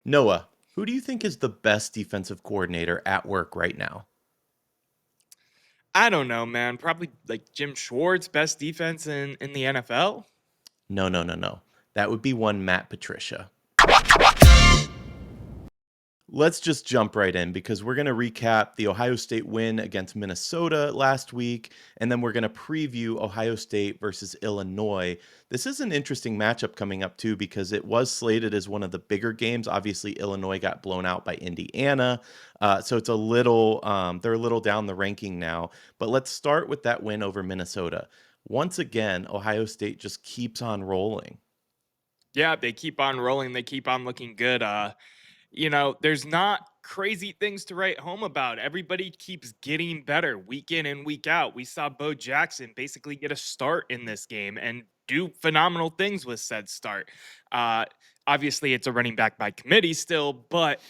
Noah, who do you think is the best defensive coordinator at work right now? I don't know, man. Probably like Jim Schwartz, best defense in the NFL. No, no, no, no. That would be one Matt Patricia. Let's just jump right in because we're going to recap the Ohio State win against Minnesota last week, and then we're going to preview Ohio State versus Illinois. This is an interesting matchup coming up, too, because it was slated as one of the bigger games. Obviously, Illinois got blown out by Indiana. So it's they're a little down the ranking now. But let's start with that win over Minnesota. Once again, Ohio State just keeps on rolling. Yeah, they keep on rolling. They keep on looking good. There's not crazy things to write home about. Everybody keeps getting better week in and week out. We saw Bo Jackson basically get a start in this game and do phenomenal things with said start. Uh, Obviously, it's a running back by committee still, but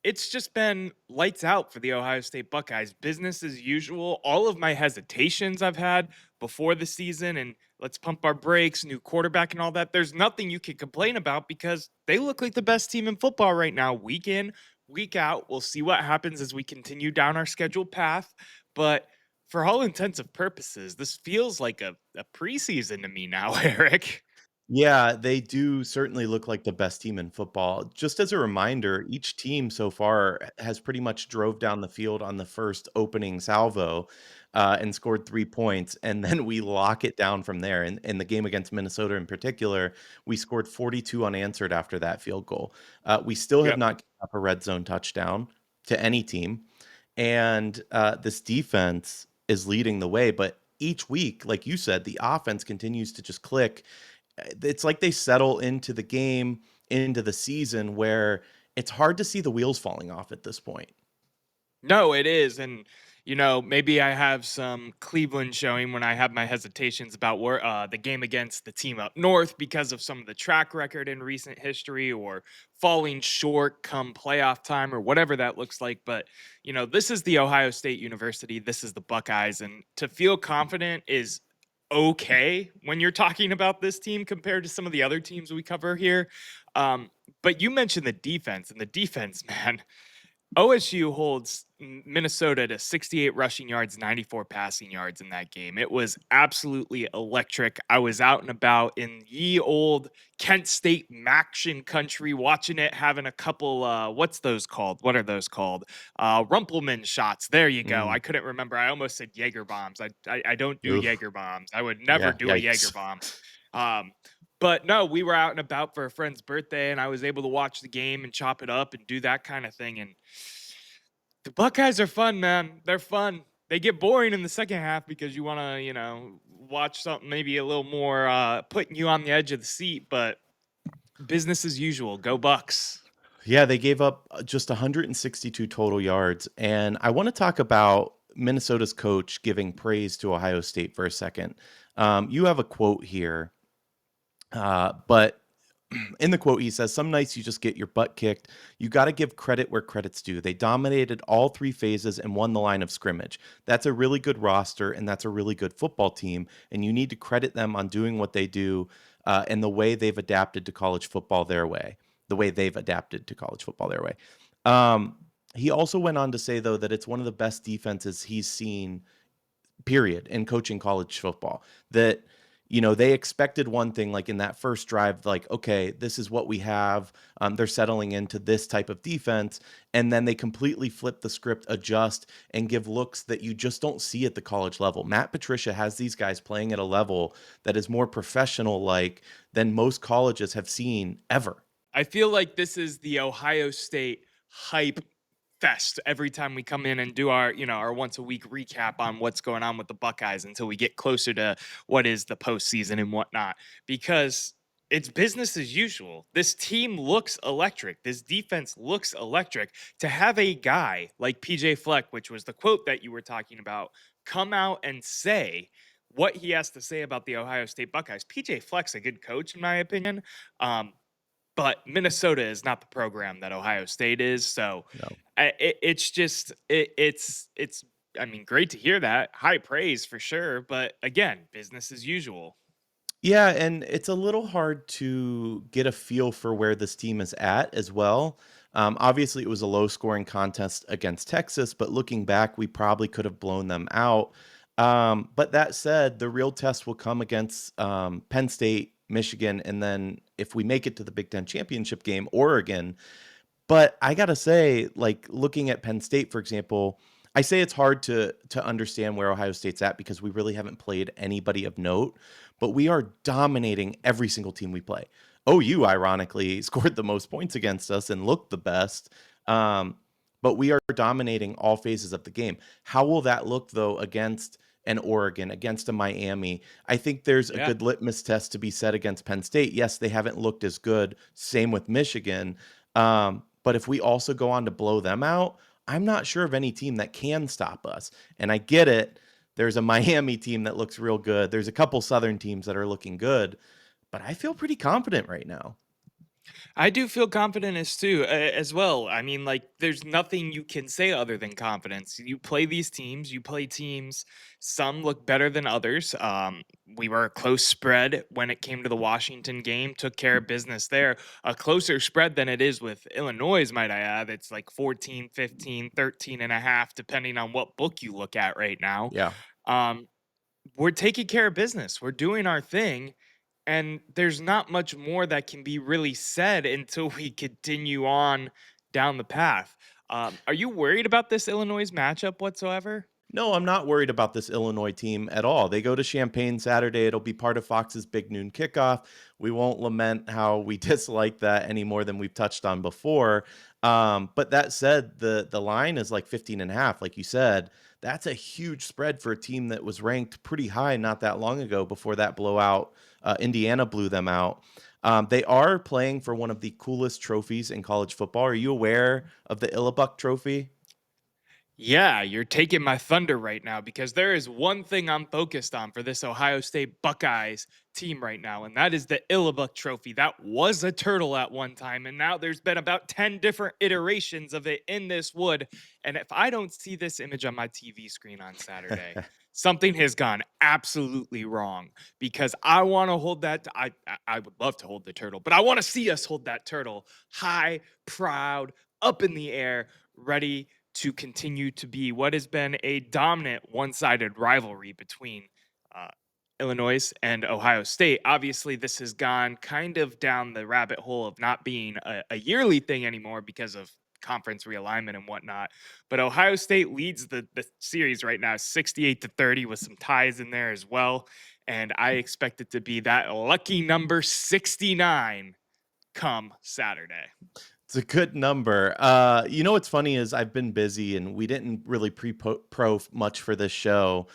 it's just been lights out for the Ohio State Buckeyes. Business as usual. All of my hesitations I've had before the season and let's pump our brakes, new quarterback and all that. There's nothing you can complain about because they look like the best team in football right now, week in, week out. We'll see what happens as we continue down our scheduled path. But for all intents and purposes, this feels like a preseason to me now, Eric. Yeah, they do certainly look like the best team in football. Just as a reminder, each team so far has pretty much drove down the field on the first opening salvo and scored 3 points, and then we lock it down from there. In the game against Minnesota in particular, we scored 42 unanswered after that field goal. We still have Yep. not given up a red zone touchdown to any team, and this defense is leading the way. But each week, like you said, the offense continues to just click. It's like they settle into the game, into the season where it's hard to see the wheels falling off at this point. No, it is. And, maybe I have some Cleveland showing when I have my hesitations about the game against the team up north because of some of the track record in recent history or falling short come playoff time or whatever that looks like. But, this is the Ohio State University. This is the Buckeyes. And to feel confident is okay when you're talking about this team compared to some of the other teams we cover here. Um, but you mentioned the defense, and the defense, man. OSU holds Minnesota to 68 rushing yards, 94 passing yards in that game. It was absolutely electric. I was out and about in ye old Kent State Maction country watching it, having a couple, what's those called? What are those called? Rumpelman shots. There you go. Mm, I couldn't remember. I almost said Jaeger bombs. I don't do oof. Jaeger bombs. I would never Yeah, do a Jaeger yikes. bomb. Um, but no, we were out and about for a friend's birthday, and I was able to watch the game and chop it up and do that kind of thing. And the Buckeyes are fun, man. They're fun. They get boring in the second half because you want to, watch something maybe a little more putting you on the edge of the seat. But business as usual. Go Bucks. Yeah, they gave up just 162 total yards. And I want to talk about Minnesota's coach giving praise to Ohio State for a second. You have a quote here, but in the quote, he says, "Some nights you just get your butt kicked. You got to give credit where credit's due. They dominated all three phases and won the line of scrimmage. That's a really good roster, and that's a really good football team. And you need to credit them on doing what they do and the way they've adapted to college football their way, the way they've adapted to college football their way." Um, he also went on to say, though, that it's one of the best defenses he's seen period in coaching college football. That they expected one thing, like in that first drive, like, okay, this is what we have. They're settling into this type of defense, and then they completely flip the script, adjust, and give looks that you just don't see at the college level. Matt Patricia has these guys playing at a level that is more professional like than most colleges have seen ever. I feel like this is the Ohio State hype fest every time we come in and do our once a week recap on what's going on with the Buckeyes until we get closer to what is the postseason and whatnot. Because it's business as usual. This team looks electric. This defense looks electric. To have a guy like PJ Fleck, which was the quote that you were talking about, come out and say what he has to say about the Ohio State Buckeyes. PJ Fleck's a good coach, in my opinion. Um, but Minnesota is not the program that Ohio State is. So No. it's just it's I mean, great to hear that. High praise for sure, but again, business as usual. Yeah, and it's a little hard to get a feel for where this team is at as well. Obviously, it was a low scoring contest against Texas, but looking back, we probably could have blown them out. But that said, the real test will come against Penn State, Michigan, and then if we make it to the Big Ten championship game, Oregon. But I gotta say, like, looking at Penn State, for example, I say it's hard to understand where Ohio State's at because we really haven't played anybody of note, but we are dominating every single team we play. OU, ironically, scored the most points against us and looked the best. Um, but we are dominating all phases of the game. How will that look though against an Oregon, against a Miami? I think there's a Yeah. good litmus test to be set against Penn State. Yes, they haven't looked as good. Same with Michigan. But if we also go on to blow them out, I'm not sure of any team that can stop us. And I get it. There's a Miami team that looks real good. There's a couple Southern teams that are looking good, but I feel pretty confident right now. I do feel confident as well. I mean, like, there's nothing you can say other than confidence. You play these teams, you play teams. Some look better than others. We were a close spread when it came to the Washington game. Took care of business there. A closer spread than it is with Illinois, might I add. It's like 14, 15, 13 and a half, depending on what book you look at right now. Yeah. Um, we're taking care of business. We're doing our thing. And there's not much more that can be really said until we continue on down the path. Are you worried about this Illinois matchup whatsoever? No, I'm not worried about this Illinois team at all. They go to Champaign Saturday. It'll be part of Fox's big noon kickoff. We won't lament how we dislike that any more than we've touched on before. But that said, the line is like 15 and a half, like you said. That's a huge spread for a team that was ranked pretty high not that long ago before that blowout. Indiana blew them out. They are playing for one of the coolest trophies in college football. Are you aware of the Illibuck Trophy? Yeah, you're taking my thunder right now because there is one thing I'm focused on for this Ohio State Buckeyes team right now, and that is the Illibuck Trophy. That was a turtle at one time, and now there's been about 10 different iterations of it in this wood. And if I don't see this image on my TV screen on Saturday, something has gone absolutely wrong because I want to hold that. I would love to hold the turtle, but I want to see us hold that turtle high, proud, up in the air, ready to continue to be what has been a dominant one-sided rivalry between uh, Illinois and Ohio State. Obviously, this has gone kind of down the rabbit hole of not being a yearly thing anymore because of conference realignment and whatnot. But Ohio State leads the series right now, 68-30, with some ties in there as well. And I expect it to be that lucky number 69 come Saturday. It's a good number. What's funny is I've been busy and we didn't really pro much for this show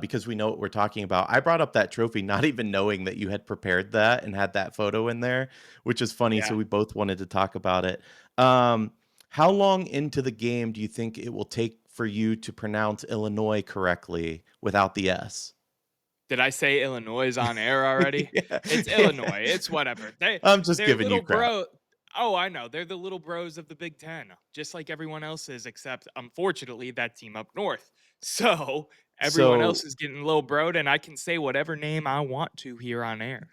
because we know what we're talking about. I brought up that trophy not even knowing that you had prepared that and had that photo in there, which is funny. So Yeah. we both wanted to talk about it. Um, how long into the game do you think it will take for you to pronounce Illinois correctly without the S? Did I say Illinois on air already? Yeah, It's yeah. Illinois. It's whatever. I'm just They're giving you little crap. bro. Oh, I know. They're the little bros of the Big Ten, just like everyone else is, except unfortunately that team up north. So everyone else So is getting little broed, and I can say whatever name I want to here on air.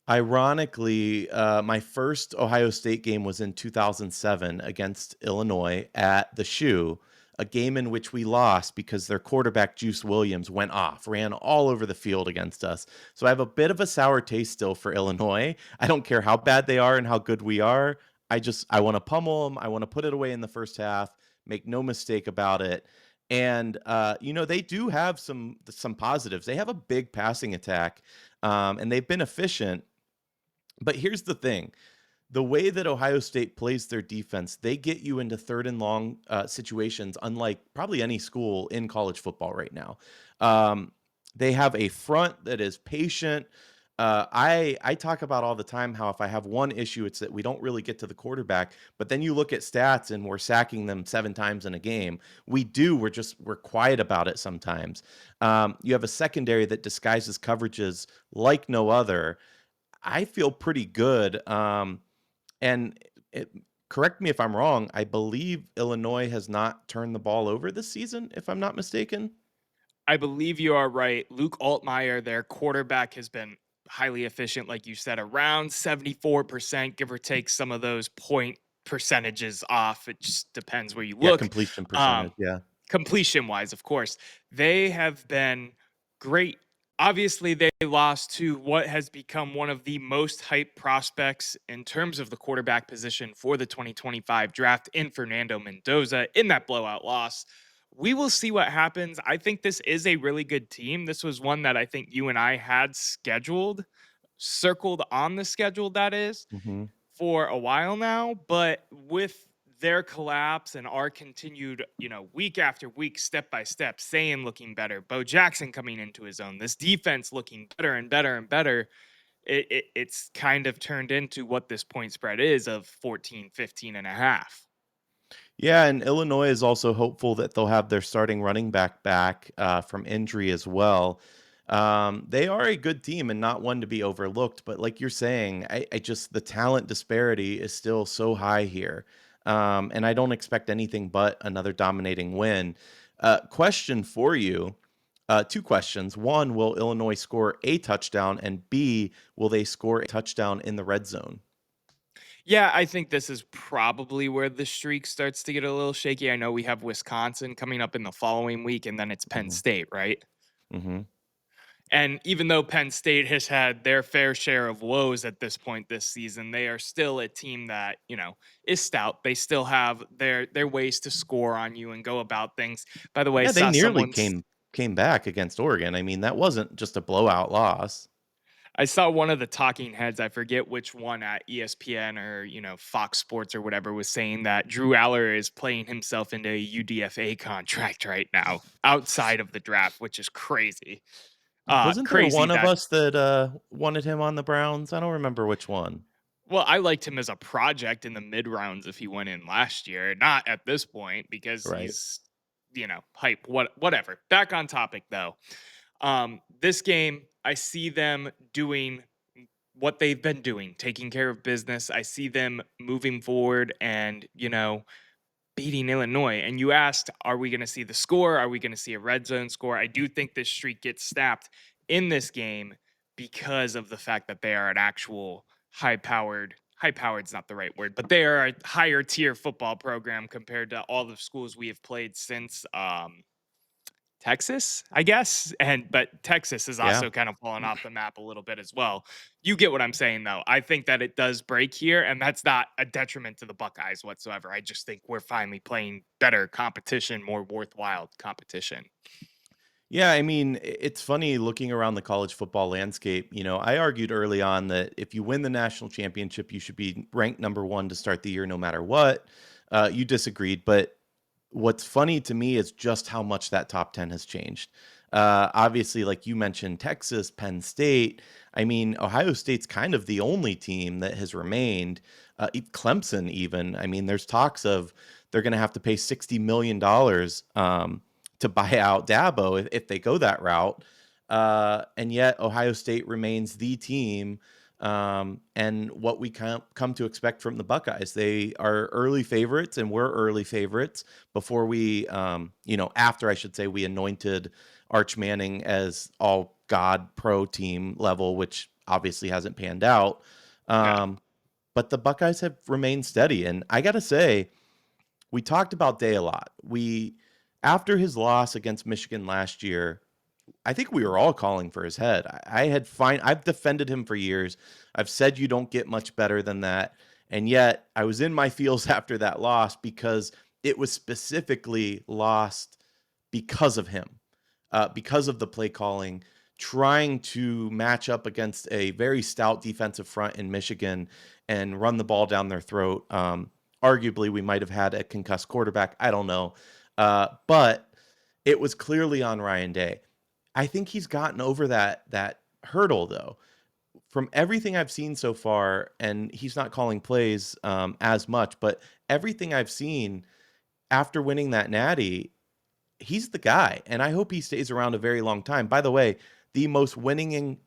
ironically, my first Ohio State game was in 2007 against Illinois at the Shoe, a game in which we lost because their quarterback, Juice Williams, went off, ran all over the field against us. So I have a bit of a sour taste still for Illinois. I don't care how bad they are and how good we are. I want to pummel them. I want to put it away in the first half. Make no mistake about it. And they do have some positives. They have a big passing attack, and they've been efficient, but here's the thing. The way that Ohio State plays their defense, they get you into third and long situations, unlike probably any school in college football right now. Um, they have a front that is patient. I talk about all the time how if I have one issue, it's that we don't really get to the quarterback. But then you look at stats and we're sacking them 7 times in a game. We do. We're quiet about it sometimes. You have a secondary that disguises coverages like no other. I feel pretty good. And it, correct me if I'm wrong. I believe Illinois has not turned the ball over this season, if I'm not mistaken. I believe you are right. Luke Altmaier, their quarterback, has been highly efficient, like you said, around 74%, give or take some of those point percentages off. It just depends where you Yeah, look. completion percentage, Um, yeah. Completion wise, of course, they have been great. Obviously, they lost to what has become one of the most hyped prospects in terms of the quarterback position for the 2025 draft in Fernando Mendoza in that blowout loss. We will see what happens. I think this is a really good team. This was one that I think you and I had scheduled, circled on the schedule, that is, Mhm. for a while now, but with their collapse and our continued, week after week, step by step, Saiyan looking better, Bo Jackson coming into his own, this defense looking better and better and better, it's kind of turned into what this point spread is of 14, 15 and a half. Yeah, and Illinois is also hopeful that they'll have their starting running back from injury as well. They are a good team and not one to be overlooked, but like you're saying, I just the talent disparity is still so high here, and I don't expect anything but another dominating win. Question for you: two questions. One, will Illinois score a touchdown, and B, will they score a touchdown in the red zone? Yeah, I think this is probably where the streak starts to get a little shaky. I know we have Wisconsin coming up in the following week, and then it's Penn Hmm. State, right? Hmm. And even though Penn State has had their fair share of woes at this point this season, they are still a team that, is stout. They still have their ways to score on you and go about things. By the way, Yeah, they saw nearly someone came back against Oregon. I mean, that wasn't just a blowout loss. I saw one of the talking heads, I forget which one at ESPN or, Fox Sports or whatever, was saying that Drew Aller is playing himself into a UDFA contract right now outside of the draft, which is crazy. Wasn't there Crazy one of that us that, wanted him on the Browns? I don't remember which one. Well, I liked him as a project in the mid rounds if he went in last year, not at this point because Right. he's, hype. Whatever. Back on topic though. This game, I see them doing what they've been doing, taking care of business. I see them moving forward and, beating Illinois. And you asked, are we going to see the score? Are we going to see a red zone score? I do think this streak gets snapped in this game because of the fact that they are an actual high powered's not the right word, but they are a higher tier football program compared to all the schools we have played since Texas, I guess. But Texas has Yeah. also kind of fallen off the map a little bit as well. You get what I'm saying though. I think that it does break here, and that's not a detriment to the Buckeyes whatsoever. I just think we're finally playing better competition, more worthwhile competition. Yeah, I mean, it's funny looking around the college football landscape. I argued early on that if you win the national championship, you should be ranked number 1 to start the year no matter what. You disagreed, but what's funny to me is just how much that top 10 has changed. Obviously, like you mentioned, Texas, Penn State. I mean, Ohio State's kind of the only team that has remained. Clemson, even. I mean, there's talks of they're going to have to pay $60 million to buy out Dabo if they go that route. And yet, Ohio State remains the team and what we come to expect from the Buckeyes. They are early favorites, and we're early favorites before we, after I should say, we anointed Arch Manning as all God pro team level, which obviously hasn't panned out. Yeah. Um, but the Buckeyes have remained steady. And I got to say, we talked about Day a lot. After his loss against Michigan last year, I think we were all calling for his head. I've defended him for years. I've said you don't get much better than that. And yet I was in my feels after that loss because it was specifically lost because of him, because of the play calling, trying to match up against a very stout defensive front in Michigan and run the ball down their throat. Arguably, we might have had a concussed quarterback. I don't know. But it was clearly on Ryan Day. I think he's gotten over that hurdle though. From everything I've seen so far, and he's not calling plays as much, but everything I've seen after winning that natty, he's the guy, and I hope he stays around a very long time. By the way, the most winning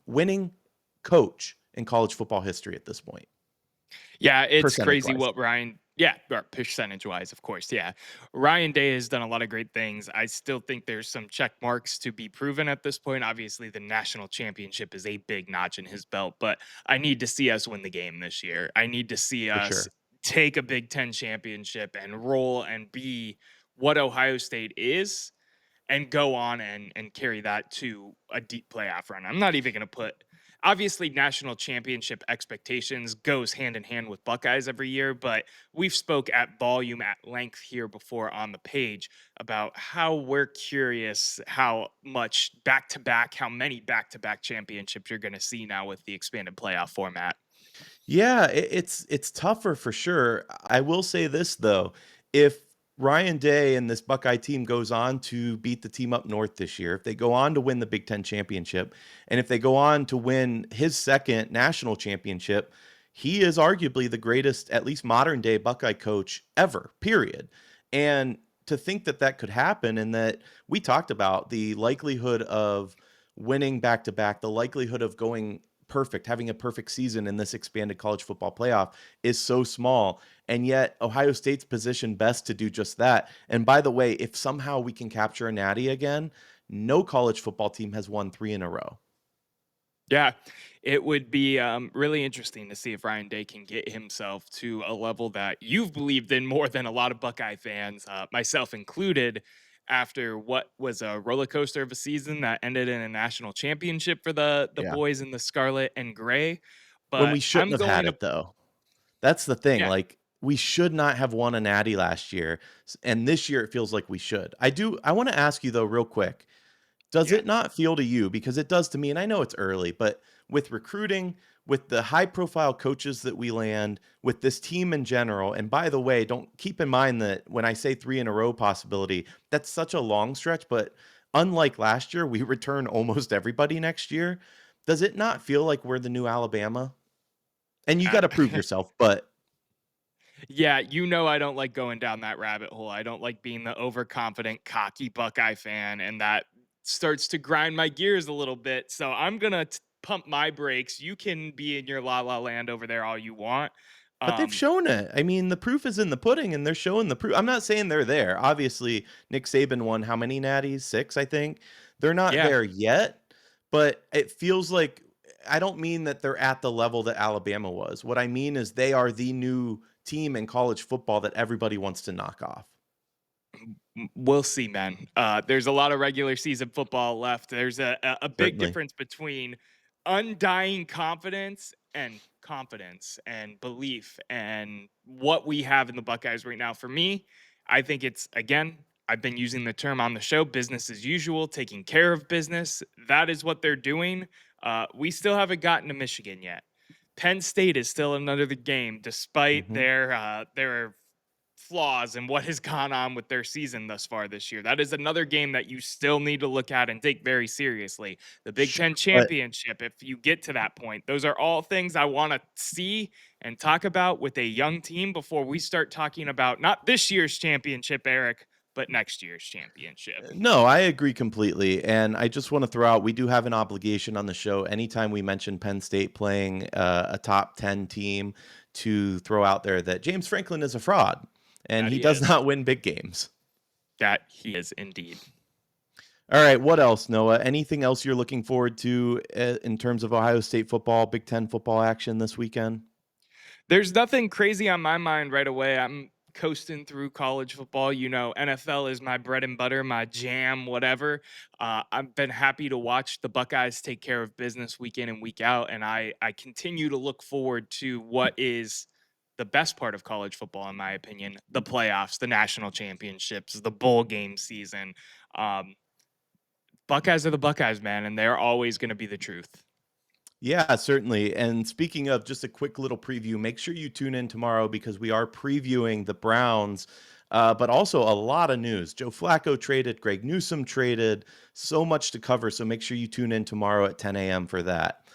coach in college football history at this point, Yeah, it's percentage crazy wise, what Ryan yeah, or percentage wise, of course. Yeah. Ryan Day has done a lot of great things. I still think there's some check marks to be proven at this point. Obviously, the national championship is a big notch in his belt, but I need to see us win the game this year. I need to see for us sure. take a Big Ten championship and roll and be what Ohio State is and go on and carry that to a deep playoff run. I'm not even going to put obviously national championship expectations goes hand in hand with Buckeyes every year, but we've spoke at volume at length here before on the page about how we're curious how much back to back, how many back to back championships you're going to see now with the expanded playoff format. Yeah, it's tougher for sure. I will say this though, if Ryan Day and this Buckeye team goes on to beat the team up north this year, if they go on to win the Big Ten championship, and if they go on to win his second national championship, he is arguably the greatest, at least modern day Buckeye coach ever, period. And to think that that could happen, and that we talked about the likelihood of winning back to back, the likelihood of going perfect, having a perfect season in this expanded college football playoff is so small. And yet, Ohio State's positioned best to do just that. And by the way, if somehow we can capture a natty again, no college football team has won 3 in a row. Yeah, it would be really interesting to see if Ryan Day can get himself to a level that you've believed in more than a lot of Buckeye fans, myself included, after what was a roller coaster of a season that ended in a national championship for the Yeah. boys in the scarlet and gray. When But we shouldn't I'm have going had to, it though. That's the thing. yeah, Like, we should not have won a natty last year. And this year it feels like we should. I want to ask you though, real quick. Does yeah. it not feel to you, because it does to me, and I know it's early, but with recruiting, with the high profile coaches that we land, with this team in general, and by the way, don't keep in mind that when I say 3 in a row possibility, that's such a long stretch, but unlike last year, we return almost everybody next year. Does it not feel like we're the new Alabama? And you got to prove yourself, but Yeah, you know I don't like going down that rabbit hole. I don't like being the overconfident, cocky Buckeye fan, and that starts to grind my gears a little bit. So I'm gonna pump my brakes. You can be in your la la land over there all you want. But they've Um, shown it. I mean, the proof is in the pudding, and they're showing the proof. I'm not saying they're there. Obviously, Nick Saban won how many natties? 6, I think. They're not yeah, there yet, but it feels like, I don't mean that they're at the level that Alabama was. What I mean is they are the new team in college football that everybody wants to knock off. we'll see, man. There's a lot of regular season football left. There's a big Certainly. difference between undying confidence and belief and what we have in the Buckeyes right now. For me, I think it's again. I've been using the term on the show, business as usual, taking care of business. That is what they're doing. We still haven't gotten to Michigan yet. Penn State is still another the game, despite Mhm. their flaws and what has gone on with their season thus far this year. That is another game that you still need to look at and take very seriously. The Big Sure, Ten but championship, if you get to that point, those are all things I want to see and talk about with a young team before we start talking about not this year's championship, Eric, but next year's championship. no, I agree completely. And I just want to throw out, we do have an obligation on the show anytime we mention Penn State playing a top 10 team, to throw out there that James Franklin is a fraud and That he he does is. not win big games. That he is indeed. All right. What else, Noah? Anything else you're looking forward to in terms of Ohio State football, Big Ten football action this weekend? There's nothing crazy on my mind right away. I'm coasting through college football. You know, NFL is my bread and butter, my jam, whatever. I've been happy to watch the Buckeyes take care of business week in and week out, and I continue to look forward to what is the best part of college football, in my opinion: the playoffs, the national championships, the bowl game season. Um, Buckeyes are the Buckeyes, man, and they're always going to be the truth. Yeah, certainly. And speaking of, just a quick little preview, make sure you tune in tomorrow because we are previewing the Browns, but also a lot of news. Joe Flacco traded, Greg Newsome traded, so much to cover. So make sure you tune in tomorrow at 10 a.m. for that.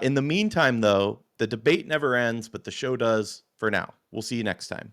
In the meantime, though, the debate never ends, but the show does for now. We'll see you next time.